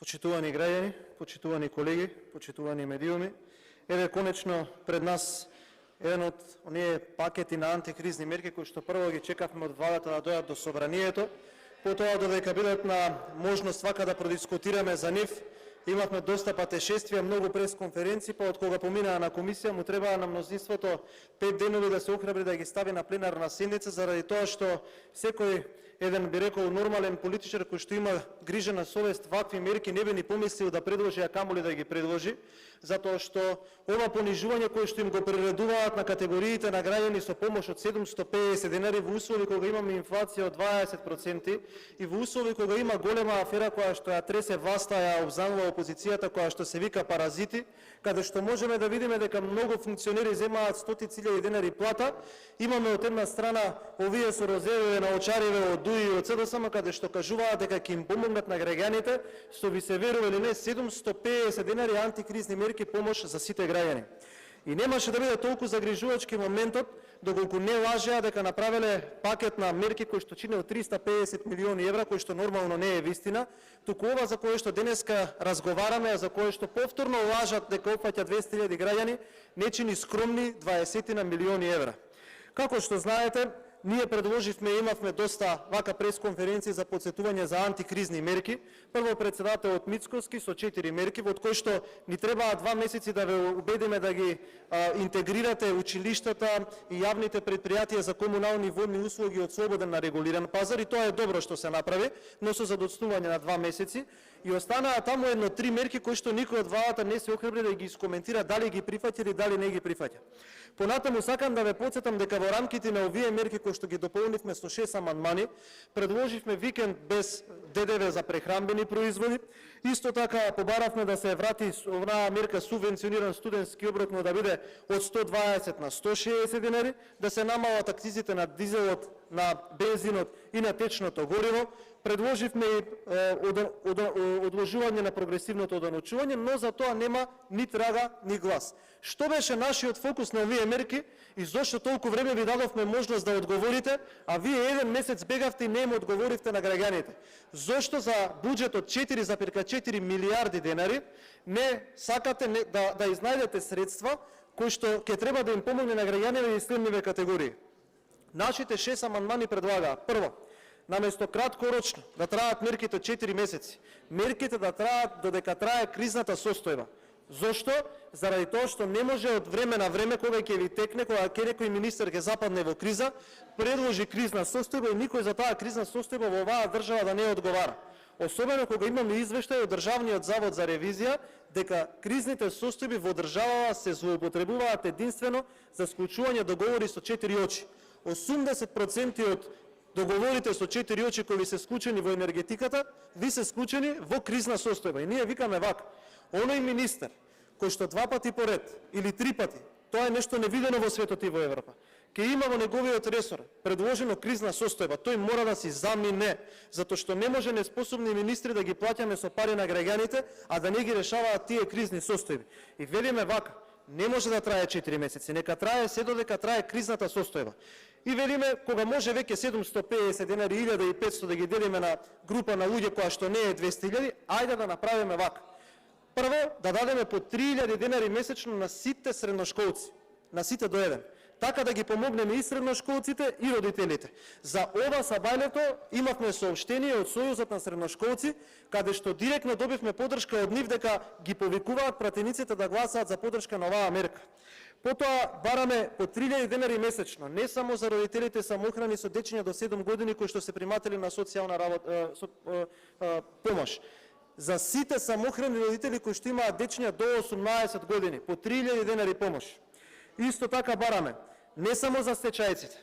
Почитувани граѓани, почитувани колеги, почитувани медиуми, еве конечно пред нас еден од оние пакети на антикризни мерки кои што прво ги чекавме од владата да дојдат до собранието, потоа додека бидат на можност вака да продискутираме за нив, имавме доста патешествија, многу пресконференции, па од кога поминаа на комисија му требаа на мнозинството 5 денови да се охрабри да ги стави на пленарна седница, заради тоа што секој еден би рекол нормален политичар кој што има грижа на совест вакви мерки не би ни помислил да предложи, а камоли да ги предложи, затоа што ова понижување кое што им го прередуваат на категориите на граѓани со помош од 750 денари во услови кога имаме инфлација од 20% и во услови кога има голема афера која што ја тресе власта, ја обзанува опозицијата, која што се вика паразити, каде што можеме да видиме дека многу функционери земаат стотици илјади денари плата, имаме од една страна овие со розевиве на очариве од ДУИ и од СДСМ, каде што кажуваат дека ќе им помогнат на граѓаните, што ви се верува или не, 750 денари антикризни мерки помош за сите граѓани. И немаше да биде толку загрижувачки моментот, доколку не лажеа дека направиле пакет на мерки кои што чинел 350 милиони евра, кои што нормално не е вистина, туку ова за кое што денеска разговараме, а за кое што повторно лажат дека опфаќа 200.000 граѓани, не чини скромни 20 милиони евра. Како што знаете, ние предложивме, имавме доста вака пресконференции за подсетување за антикризни мерки. Прво председателот Мицкоски со 4 мерки, во кои што ни требаа 2 месеци да ве убедиме да ги интегрирате училиштата и јавните предпријатија за комунални и водни услуги од слободен на регулиран пазар, и тоа е добро што се направи, но со задоцнување на 2 месеци. И останаа таму едно 3 мерки кои што никој од владата не се охрабри да ги искоментира дали ги прифаќа или дали не ги прифаќа. Понатаму сакам да ве потсетам дека во рамките на овие мерки кои што ги дополнивме со 6 амандмани, предложивме викенд без ДДВ за прехранбени производи. Исто така побаравме да се врати оваа мерка субвенциониран студентски оброк, но да биде од 120 на 160 денари, да се намалат акцизите на дизелот, на бензинот и на течното гориво. Предложивме и одложување на прогресивното оданочување, но за тоа нема ни трага, ни глас. Што беше нашиот фокус на овие мерки и зошто толку време ви дадовме можност да одговорите, а вие еден месец бегавте и не им одговоривте на граѓаните? Зошто за буџет од 4,4 милиарди денари не сакате да изнајдете средства кои што ќе треба да им помогне на граѓаните и следниве категории? Нашите 6 амандмани предлагаа: прво, наместо краткорочно да траат мерките 4 месеци, мерките да траат додека трае кризната состојба. Зошто? Заради тоа што не може од време на време, кога ќе ви текне, кога некој министер ќе западне во криза, предложи кризна состојба и никој за таа кризна состојба во оваа држава да не одговара. Особено кога имаме извештај од Државниот завод за ревизија дека кризните состојби во државава се злоупотребуваат единствено за склучување договори со 4 очи. 80% од договорите со 4 очи кои се склучени во енергетиката, ви се склучени во кризна состојба. И ние викаме вака: оној министер кој што 2 пати поред или 3 пати, тоа е нешто невидено во светот и во Европа, ќе има во неговиот ресор предложено кризна состојба, тој мора да си замине, затоа што не може неспособни министри да ги плаќаме со пари на граѓаните, а да не ги решаваат тие кризни состојби. И велиме вака: не може да трае 4 месеци, нека трае се додека трае кризната состојба. И велиме, кога може веќе 750 денари, 1500 да ги делиме на група на луѓе која што не е 200.000, ајде да направиме вака. Прво, да дадеме по 3000 денари месечно на сите средношколци, на сите до еден. Така да ги помогнеме и средношколците и родителите. За ова сабајлето имавме соопштение од Сојузот на средношколци, каде што директно добивме подршка од нив дека ги повикуваат пратениците да гласаат за подршка на оваа мерка. Потоа бараме по 3000 денари месечно, не само за родителите самохрани со дечиња до 7 години кои што се приматели на социјална помош. За сите самохрани родители кои што имаат дечиња до 18 години, по 3000 денари помош. Исто така бараме не само за стечајците,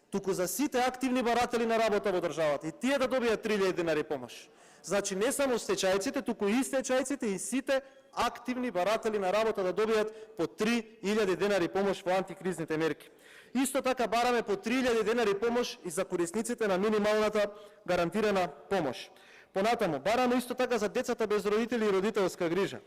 туку за сите активни баратели на работа во државата, и тие да добијат 3000 денари помош. Значи не само стечајците, туку и стечајците и сите активни баратели на работа да добијат по 3000 денари помош во антикризните мерки. Исто така бараме по 3000 денари помош и за корисниците на минималната гарантирана помош. Понатаму бараме исто така за децата без родители и родителска грижа.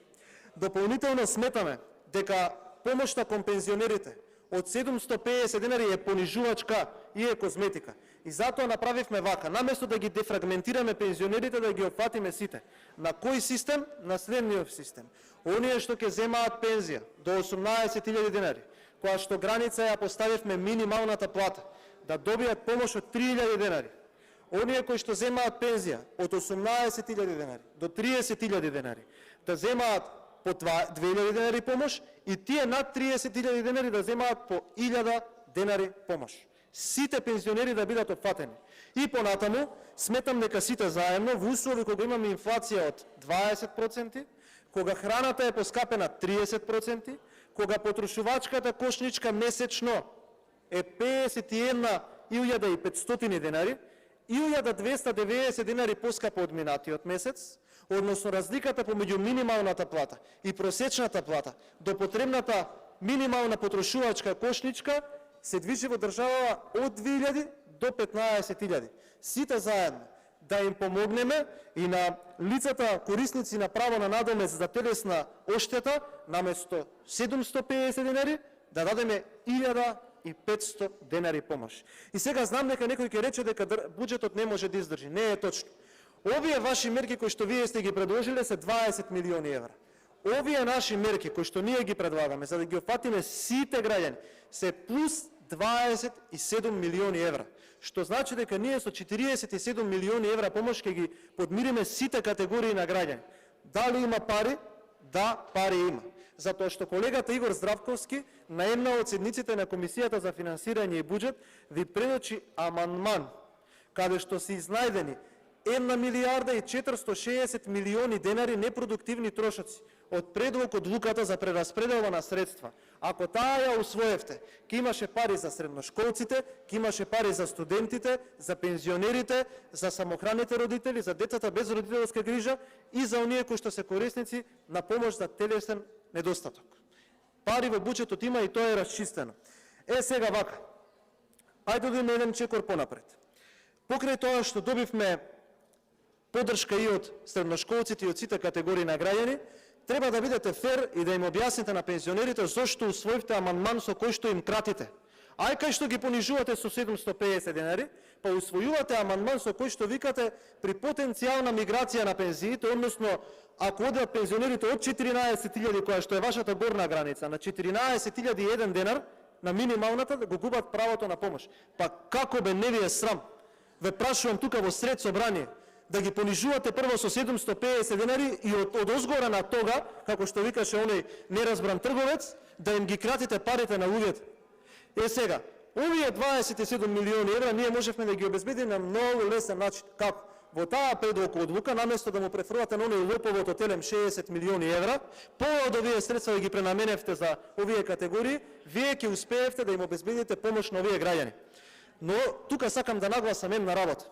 Дополнително сметаме дека помошта кон пензионерите од 750 денари е понижувачка и е козметика. И затоа направивме вака, наместо да ги дефрагментираме пензионерите, да ги опфатиме сите. На кој систем? На следниот систем. Оние што ќе земаат пензија до 18.000 денари, која што граница ја поставивме минималната плата, да добијат помош од 3.000 денари. Оние кои што земаат пензија од 18.000 денари до 30.000 денари, да земаат по 2.000 денари помош и тие над 30.000 денари да земаат по 1.000 денари помош. Сите пензионери да бидат опфатени. И понатаму, сметам дека сите заедно, во услови кога имаме инфлација од 20%, кога храната е поскапена 30%, кога потрошувачката кошничка месечно е 51.500 денари, 1.290 денари поскапа од минатиот месец, односно разликата помеѓу минималната плата и просечната плата до потребната минимална потрошувачка кошничка се движи во државава од 2.000 до 15.000. Сите заедно да им помогнеме и на лицата корисници на право на надомест за телесна оштета, наместо 750 денари, да дадеме 1.500 денари помош. И сега знам дека некој ќе рече дека буџетот не може да издржи. Не е точно. Овие ваши мерки кои што вие сте ги предложиле се 20 милиони евра. Овие наши мерки кои што ние ги предлагаме за да ги опфатиме сите граѓани се плюс 27 милиони евра. Што значи дека ние со 47 милиони евра помош ќе ги подмириме сите категории на граѓани. Дали има пари? Да, пари има. Затоа што колегата Игор Здравковски на една од седниците на Комисијата за финансирање и буџет ви предочи амандман каде што се изнајдени 1 милијарда и 460 милиони денари непродуктивни трошоци од предлог одлуката за прераспределба на средства. Ако таа ја усвоевте, ќе имаше пари за средношколците, ќе имаше пари за студентите, за пензионерите, за самохраните родители, за децата без родителска грижа и за оние кои што се корисници на помош за телесен недостаток. Пари во буџетот има и тоа е расчистено. Сега вака. Ајде да идеме еден чекор понапред. Покрај тоа што добивме поддршка и од средношколците и од сите категории на граѓани, треба да бидете фер и да им објасните на пензионерите зошто усвоивте амандман со кој што им кратите. Ај кај што ги понижувате со 750 денари, па усвојувате амандман со кој што викате при потенцијална миграција на пензиите, односно ако одат пензионерите од 14.000 која што е вашата горна граница на 14.001 денар на минималната, да го губат правото на помош. Па како бе не ви е срам? Ве прашувам тука во сред собрание да ги понижувате прво со 750 денари и од озгора на тога, како што викаше оној неразбран трговец, да им ги кратите парите на луѓето. Сега, овие 27 милиони евра ние можевме да ги обезбедиме на многу лесен начин. Како? Во таа предлог одлука, наместо да му префрлате на оној лоповото телем 60 милиони евра, од овие средства да ги пренаменевте за овие категории, вие ќе успеевте да им обезбедите помош на овие граѓани. Но тука сакам да нагласам една работа.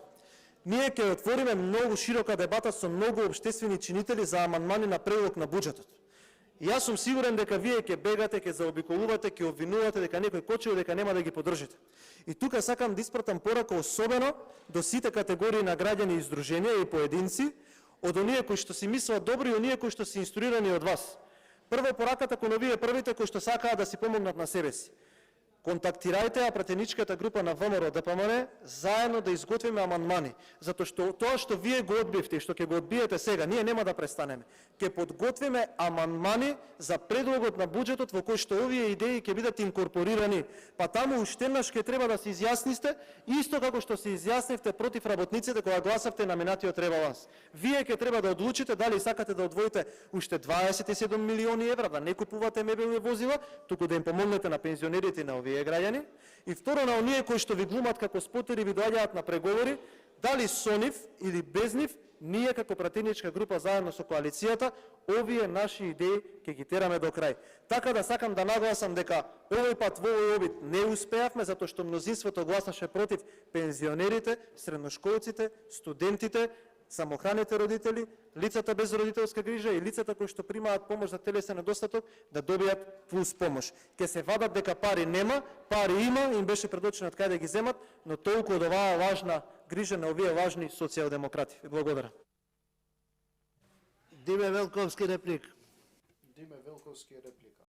Ние ќе отвориме многу широка дебата со многу општествени чинители за амандмани на предлог на буџетот. И јас сум сигурен дека вие ќе бегате, ќе заобиколувате, ќе обвинувате дека некој кочил, дека нема да ги поддржите. И тука сакам да испратам порака особено до сите категории на граѓани и издруженија и поединци, од оние кои што си мислат добро и оние кои што се инструирани од вас. Прво пораката кон овие првите кои што сакаат да си помогнат на себе си. Контактирајте ја пратеничката група на ВМРО ДПМН заедно да изготвиме амандмани, затоа што тоа што вие го одбивте и што ќе го одбиете сега, ние нема да престанеме. Ќе подготвиме амандмани за предлогот на буџетот во кој што овие идеи ќе бидат инкорпорирани. Па таму уште еднаш ќе треба да се изјасните, исто како што се изјаснивте против работниците кога гласавте на минатиот ребаланс. Вие ќе треба да одлучите дали сакате да одвоите уште 27 милиони евра, да не купувате мебелни возила, туку да им помогнете на пензионерите и на овие граѓани, и второ на оние кои што ви глумат како спотери ви доаѓаат на преговори, дали со нив или без нив, ние како пратеничка група заедно со коалицијата, овие наши идеи ќе ги тераме до крај. Така да сакам да нагласам дека овој пат во овој обид не успеавме, затоа што мнозинството гласаше против пензионерите, средношколците, студентите, самохраните родители, лицата без родителска грижа и лицата кои што примаат помош за телесен недостаток да добијат плюс помош. Ке се вадат дека пари нема, пари има, им беше предочено од кај да ги земат, но толку од оваа важна грижа на овие важни социјалдемократи. Благодарам. Диме Велковски реплик. Диме Велковски реплик.